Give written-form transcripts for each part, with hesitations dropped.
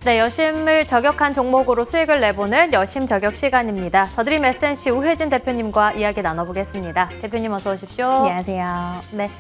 네, 여심을 저격한 종목으로 수익을 내보는 여심 저격 시간입니다. 더드림 SNC 우혜진 대표님과 이야기 나눠보겠습니다. 대표님 어서 오십시오. 안녕하세요. 네,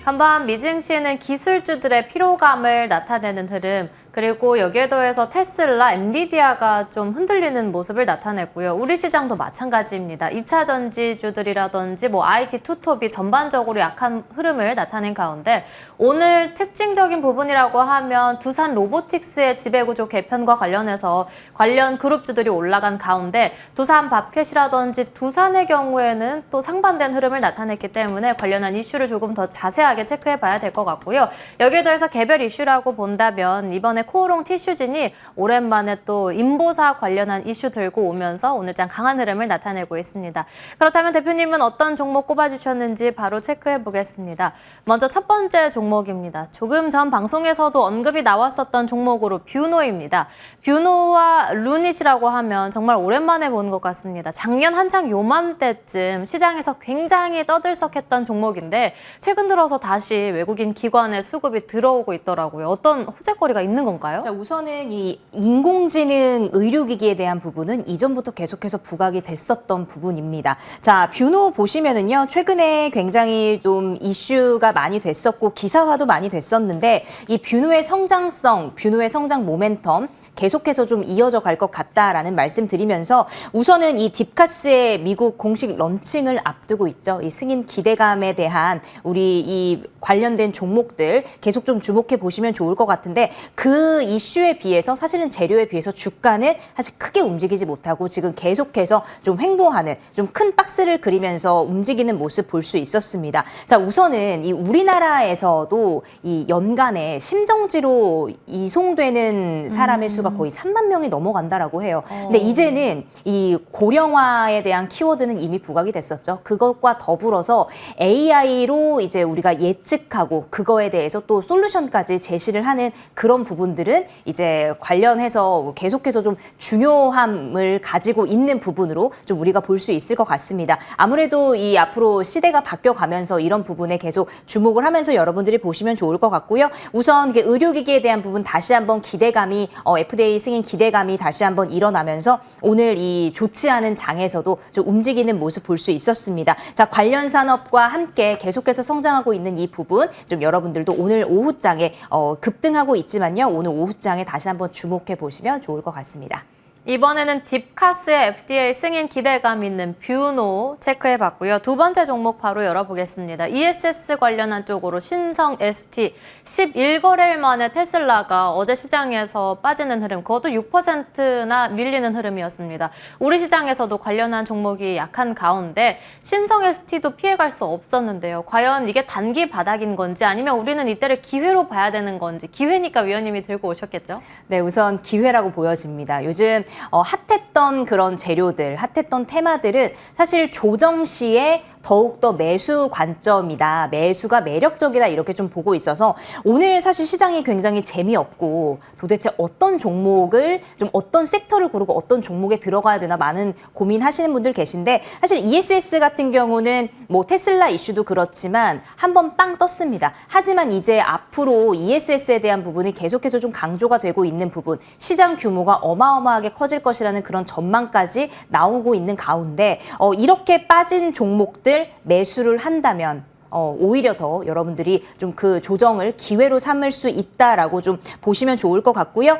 간밤 미증시는 기술주들의 피로감을 나타내는 흐름, 그리고 여기에 더해서 테슬라, 엔비디아가 좀 흔들리는 모습을 나타냈고요. 우리 시장도 마찬가지입니다. 2차 전지주들이라든지 IT 투톱이 전반적으로 약한 흐름을 나타낸 가운데 오늘 특징적인 부분이라고 하면 두산 로보틱스의 지배구조 개편과 관련해서 관련 그룹주들이 올라간 가운데 두산 밥캣이라든지 두산의 경우에는 또 상반된 흐름을 나타냈기 때문에 관련한 이슈를 조금 더 자세하게 체크해봐야 될 것 같고요. 여기에 더해서 개별 이슈라고 본다면 이번에 코오롱 티슈진이 오랜만에 또 인보사 관련한 이슈 들고 오면서 오늘장 강한 흐름을 나타내고 있습니다. 그렇다면 대표님은 어떤 종목 꼽아주셨는지 바로 체크해 보겠습니다. 먼저 첫 번째 종목입니다. 조금 전 방송에서도 언급이 나왔었던 종목으로 뷰노입니다. 뷰노와 루닛이라고 하면 정말 오랜만에 본 것 같습니다. 작년 한창 요맘때쯤 시장에서 굉장히 떠들썩했던 종목인데 최근 들어서 다시 외국인 기관의 수급이 들어오고 있더라고요. 어떤 호재거리가 있는 건가요? 자, 우선은 이 인공지능 의료기기에 대한 부분은 이전부터 계속해서 부각이 됐었던 부분입니다. 자, 뷰노 보시면은요, 최근에 굉장히 좀 이슈가 많이 됐었고 기사화도 많이 됐었는데 이 뷰노의 성장성, 뷰노의 성장 모멘텀 계속해서 좀 이어져 갈 것 같다라는 말씀 드리면서 우선은 이 딥카스의 미국 공식 런칭을 앞두고 있죠. 이 승인 기대감에 대한 우리 이 관련된 종목들 계속 좀 주목해 보시면 좋을 것 같은데 그 이슈에 비해서 사실은 재료에 비해서 주가는 사실 크게 움직이지 못하고 지금 계속해서 좀 횡보하는 좀 큰 박스를 그리면서 움직이는 모습 볼 수 있었습니다. 자, 우선은 이 우리나라에서도 이 연간에 심정지로 이송되는 사람의 수가 거의 3만 명이 넘어간다라고 해요. 근데 이제는 이 고령화에 대한 키워드는 이미 부각이 됐었죠. 그것과 더불어서 AI로 이제 우리가 예측하고 그거에 대해서 또 솔루션까지 제시를 하는 그런 부분들은 이제 관련해서 계속해서 좀 중요함을 가지고 있는 부분으로 좀 우리가 볼 수 있을 것 같습니다. 아무래도 이 앞으로 시대가 바뀌어가면서 이런 부분에 계속 주목을 하면서 여러분들이 보시면 좋을 것 같고요. 우선 의료기기에 대한 부분 다시 한번 기대감이 FDA 승인 기대감이 다시 한번 일어나면서 오늘 이 좋지 않은 장에서도 좀 움직이는 모습 볼 수 있었습니다. 자, 관련 산업과 함께 계속해서 성장하고 있는 이 부분 좀 여러분들도 오늘 오후장에 급등하고 있지만요. 오늘 오후장에 다시 한번 주목해 보시면 좋을 것 같습니다. 이번에는 딥카스의 FDA 승인 기대감 있는 뷰노 체크해봤고요. 두 번째 종목 바로 열어보겠습니다. ESS 관련한 쪽으로 신성 ST 11거래일 만에 테슬라가 어제 시장에서 빠지는 흐름, 그것도 6%나 밀리는 흐름이었습니다. 우리 시장에서도 관련한 종목이 약한 가운데 신성 ST도 피해갈 수 없었는데요. 과연 이게 단기 바닥인 건지 아니면 우리는 이때를 기회로 봐야 되는 건지, 기회니까 위원님이 들고 오셨겠죠? 네, 우선 기회라고 보여집니다. 요즘 핫했던 그런 재료들, 핫했던 테마들은 사실 조정 시에 더욱더 매수 관점이다, 매수가 매력적이다 이렇게 좀 보고 있어서 오늘 사실 시장이 굉장히 재미없고 도대체 어떤 종목을 좀 어떤 섹터를 고르고 어떤 종목에 들어가야 되나 많은 고민하시는 분들 계신데 사실 ESS 같은 경우는 뭐 테슬라 이슈도 그렇지만 한번 빵 떴습니다. 하지만 이제 앞으로 ESS에 대한 부분이 계속해서 좀 강조가 되고 있는 부분, 시장 규모가 어마어마하게 커질 것이라는 그런 전망까지 나오고 있는 가운데 이렇게 빠진 종목들 매수를 한다면 오히려 더 여러분들이 좀 그 조정을 기회로 삼을 수 있다라고 좀 보시면 좋을 것 같고요.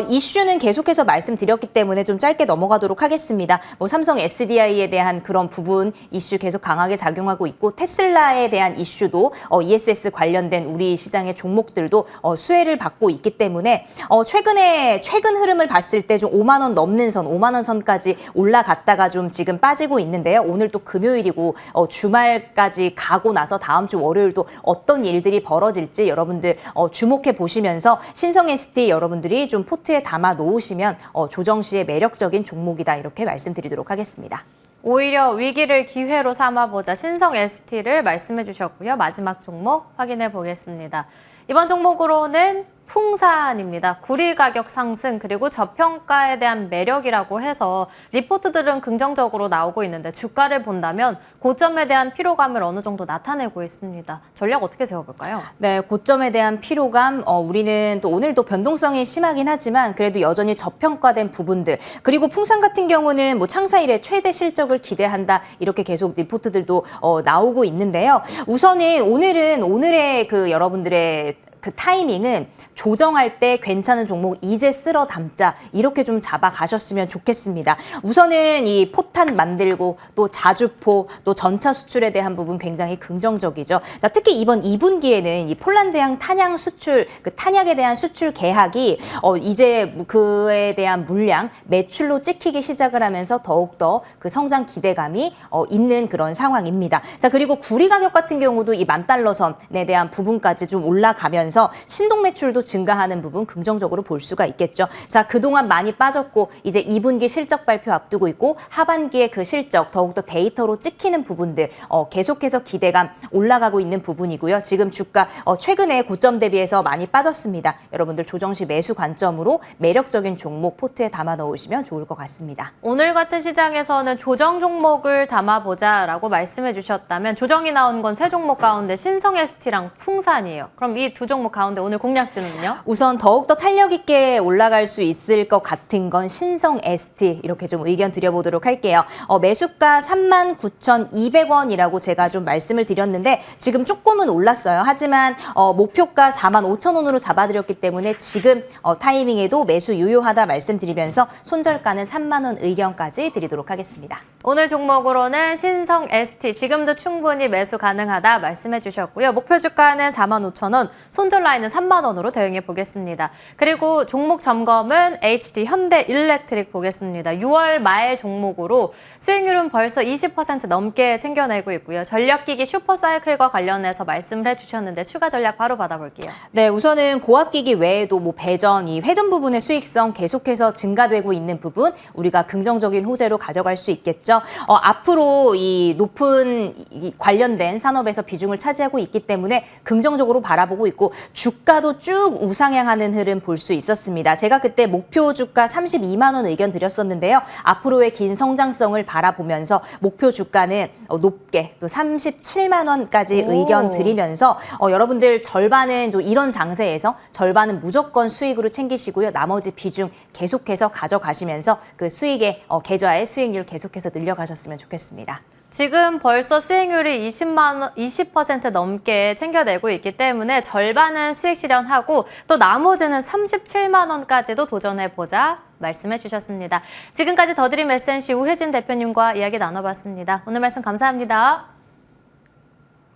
이슈는 계속해서 말씀드렸기 때문에 좀 짧게 넘어가도록 하겠습니다. 뭐 삼성 SDI에 대한 그런 부분 이슈 계속 강하게 작용하고 있고 테슬라에 대한 이슈도 ESS 관련된 우리 시장의 종목들도 수혜를 받고 있기 때문에 최근 흐름을 봤을 때 좀 5만 원 넘는 선, 5만 원 선까지 올라갔다가 좀 지금 빠지고 있는데요. 오늘 또 금요일이고 주말까지 가고 나서 다음 주 월요일도 어떤 일들이 벌어질지 여러분들 주목해 보시면서 신성 ST 여러분들이 좀 포트에 담아 놓으시면 조정 시에 매력적인 종목이다 이렇게 말씀드리도록 하겠습니다. 오히려 위기를 기회로 삼아보자 신성 ST를 말씀해 주셨고요. 마지막 종목 확인해 보겠습니다. 이번 종목으로는 풍산입니다. 구리 가격 상승 그리고 저평가에 대한 매력이라고 해서 리포트들은 긍정적으로 나오고 있는데 주가를 본다면 고점에 대한 피로감을 어느 정도 나타내고 있습니다. 전략 어떻게 세워볼까요? 네, 고점에 대한 피로감, 우리는 또 오늘도 변동성이 심하긴 하지만 그래도 여전히 저평가된 부분들, 그리고 풍산 같은 경우는 뭐 창사 이래 최대 실적을 기대한다 이렇게 계속 리포트들도 나오고 있는데요. 우선은 오늘의 그 여러분들의 그 타이밍은 조정할 때 괜찮은 종목 이제 쓸어 담자 이렇게 좀 잡아가셨으면 좋겠습니다. 우선은 이 포탄 만들고 또 자주포 또 전차 수출에 대한 부분 굉장히 긍정적이죠. 자, 특히 이번 2분기에는 이 폴란드향 탄약 수출 그 탄약에 대한 수출 계약이 이제 그에 대한 물량 매출로 찍히기 시작을 하면서 더욱더 그 성장 기대감이 있는 그런 상황입니다. 자, 그리고 구리 가격 같은 경우도 이 $10,000선에 대한 부분까지 좀 올라가면서 신동 매출도 증가하는 부분 긍정적으로 볼 수가 있겠죠. 자, 그동안 많이 빠졌고 이제 2분기 실적 발표 앞두고 있고 하반기에 그 실적 더욱더 데이터로 찍히는 부분들 계속해서 기대감 올라가고 있는 부분이고요. 지금 주가 최근에 고점 대비해서 많이 빠졌습니다. 여러분들 조정 시 매수 관점으로 매력적인 종목 포트에 담아 넣으시면 좋을 것 같습니다. 오늘 같은 시장에서는 조정 종목을 담아보자라고 말씀해 주셨다면 조정이 나온 건 세 종목 가운데 신성 ST랑 풍산이에요. 그럼 이 두 종목 가운데 오늘 공략주는요? 우선 더욱더 탄력 있게 올라갈 수 있을 것 같은 건 신성 ST 이렇게 좀 의견 드려보도록 할게요. 매수가 39,200원이라고 제가 좀 말씀을 드렸는데 지금 조금은 올랐어요. 하지만 목표가 45,000원으로 잡아드렸기 때문에 지금 타이밍에도 매수 유효하다 말씀드리면서 손절가는 3만 원 의견까지 드리도록 하겠습니다. 오늘 종목으로는 신성 ST 지금도 충분히 매수 가능하다 말씀해 주셨고요. 목표 주가는 45,000원, 손절 라인은 3만 원으로 대응해 보겠습니다. 그리고 종목 점검은 HD 현대 일렉트릭 보겠습니다. 6월 말 종목으로 수익률은 벌써 20% 넘게 챙겨내고 있고요. 전력기기 슈퍼사이클과 관련해서 말씀을 해주셨는데 추가 전략 바로 받아볼게요. 네, 우선은 고압기기 외에도 뭐 배전, 이 회전 부분의 수익성 계속해서 증가되고 있는 부분 우리가 긍정적인 호재로 가져갈 수 있겠죠. 앞으로 이 높은 관련된 산업에서 비중을 차지하고 있기 때문에 긍정적으로 바라보고 있고 주가도 쭉 우상향하는 흐름 볼 수 있었습니다. 제가 그때 목표 주가 32만 원 의견 드렸었는데요. 앞으로의 긴 성장성을 바라보면서 목표 주가는 높게 또 37만 원까지 의견 드리면서 여러분들 절반은 또 이런 장세에서 절반은 무조건 수익으로 챙기시고요. 나머지 비중 계속해서 가져가시면서 그 수익의 계좌의 수익률 계속해서 늘려가셨으면 좋겠습니다. 지금 벌써 수익률이 20% 넘게 챙겨내고 있기 때문에 절반은 수익 실현하고 또 나머지는 37만 원까지도 도전해보자 말씀해 주셨습니다. 지금까지 더드림 SNC 우혜진 대표님과 이야기 나눠봤습니다. 오늘 말씀 감사합니다.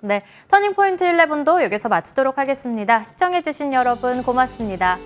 네, 터닝포인트 11도 여기서 마치도록 하겠습니다. 시청해주신 여러분 고맙습니다.